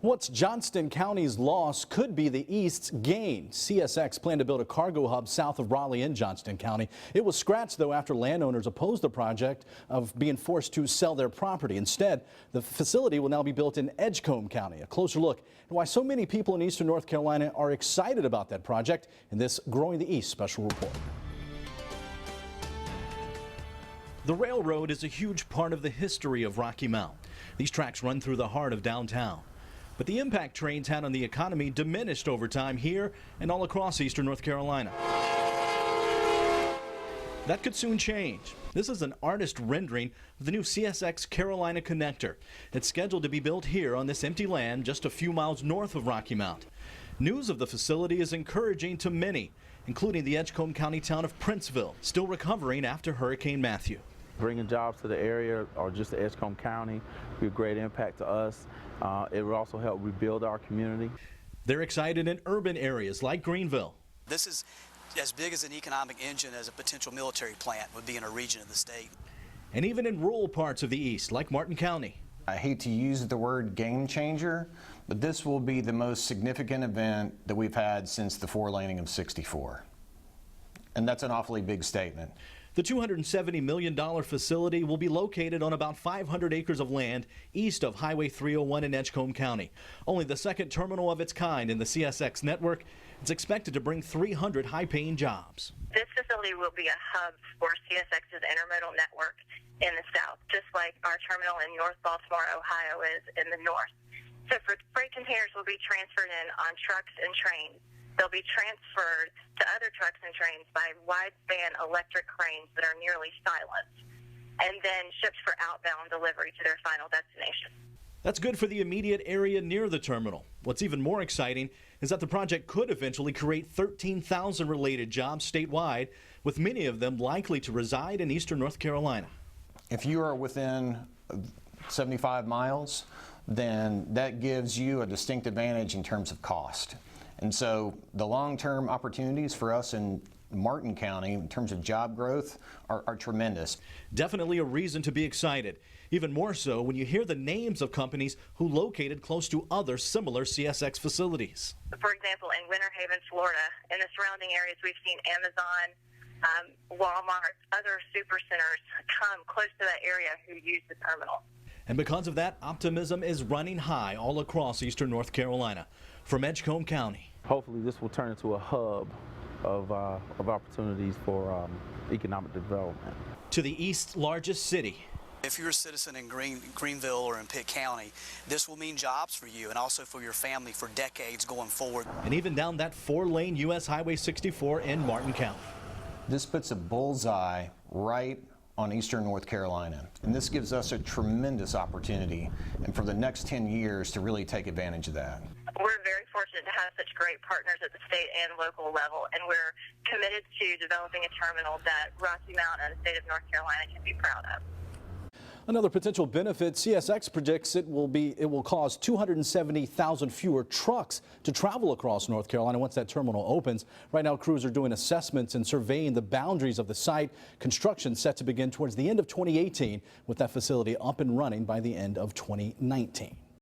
What's Johnston County's loss could be the East's gain. CSX planned to build a cargo hub south of Raleigh in Johnston County. It was scratched, though, after landowners opposed the project of being forced to sell their property. Instead, the facility will now be built in Edgecombe County. A closer look at why so many people in eastern North Carolina are excited about that project in this Growing the East special report. The railroad is a huge part of the history of Rocky Mount. These tracks run through the heart of downtown. But the impact trains had on the economy diminished over time here and all across eastern North Carolina. That could soon change. This is an artist rendering of the new CSX Carolina Connector. It's scheduled to be built here on this empty land just a few miles north of Rocky Mount. News of the facility is encouraging to many, including the Edgecombe County town of Princeville, still recovering after Hurricane Matthew. Bringing jobs to the area or just to Edgecombe County will be a great impact to us. It will also help rebuild our community. They're excited in urban areas like Greenville. This is as big as an economic engine as a potential military plant would be in a region of the state. And even in rural parts of the East, like Martin County. I hate to use the word game changer, but this will be the most significant event that we've had since the four-laning of '64. And that's an awfully big statement. The $270 million facility will be located on about 500 acres of land east of Highway 301 in Edgecombe County. Only the second terminal of its kind in the CSX network. It's expected to bring 300 high-paying jobs. This facility will be a hub for CSX's intermodal network in the south, just like our terminal in North Baltimore, Ohio is in the north. So freight containers will be transferred in on trucks and trains. They'll be transferred to other trucks and trains by wide-span electric cranes that are nearly silent, and then shipped for outbound delivery to their final destination. That's good for the immediate area near the terminal. What's even more exciting is that the project could eventually create 13,000 related jobs statewide, with many of them likely to reside in eastern North Carolina. If you are within 75 miles, then that gives you a distinct advantage in terms of cost. And so the long-term opportunities for us in Martin County in terms of job growth are tremendous. Definitely a reason to be excited. Even more so when you hear the names of companies who located close to other similar CSX facilities. For example, in Winter Haven, Florida, in the surrounding areas, we've seen Amazon, Walmart, other supercenters come close to that area who use the terminal. And because of that, optimism is running high all across eastern North Carolina. From Edgecombe County. Hopefully this will turn into a hub of opportunities for economic development. To the East's largest city. If you're a citizen in Greenville or in Pitt County, this will mean jobs for you and also for your family for decades going forward. And even down that four-lane U.S. Highway 64 in Martin County. This puts a bullseye right on eastern North Carolina. And this gives us a tremendous opportunity, and for the next 10 years to really take advantage of that. We're very fortunate to have such great partners at the state and local level, and we're committed to developing a terminal that Rocky Mount and the state of North Carolina can be proud of. Another potential benefit, CSX predicts it will cause 270,000 fewer trucks to travel across North Carolina once that terminal opens. Right now, crews are doing assessments and surveying the boundaries of the site. Construction set to begin towards the end of 2018, with that facility up and running by the end of 2019.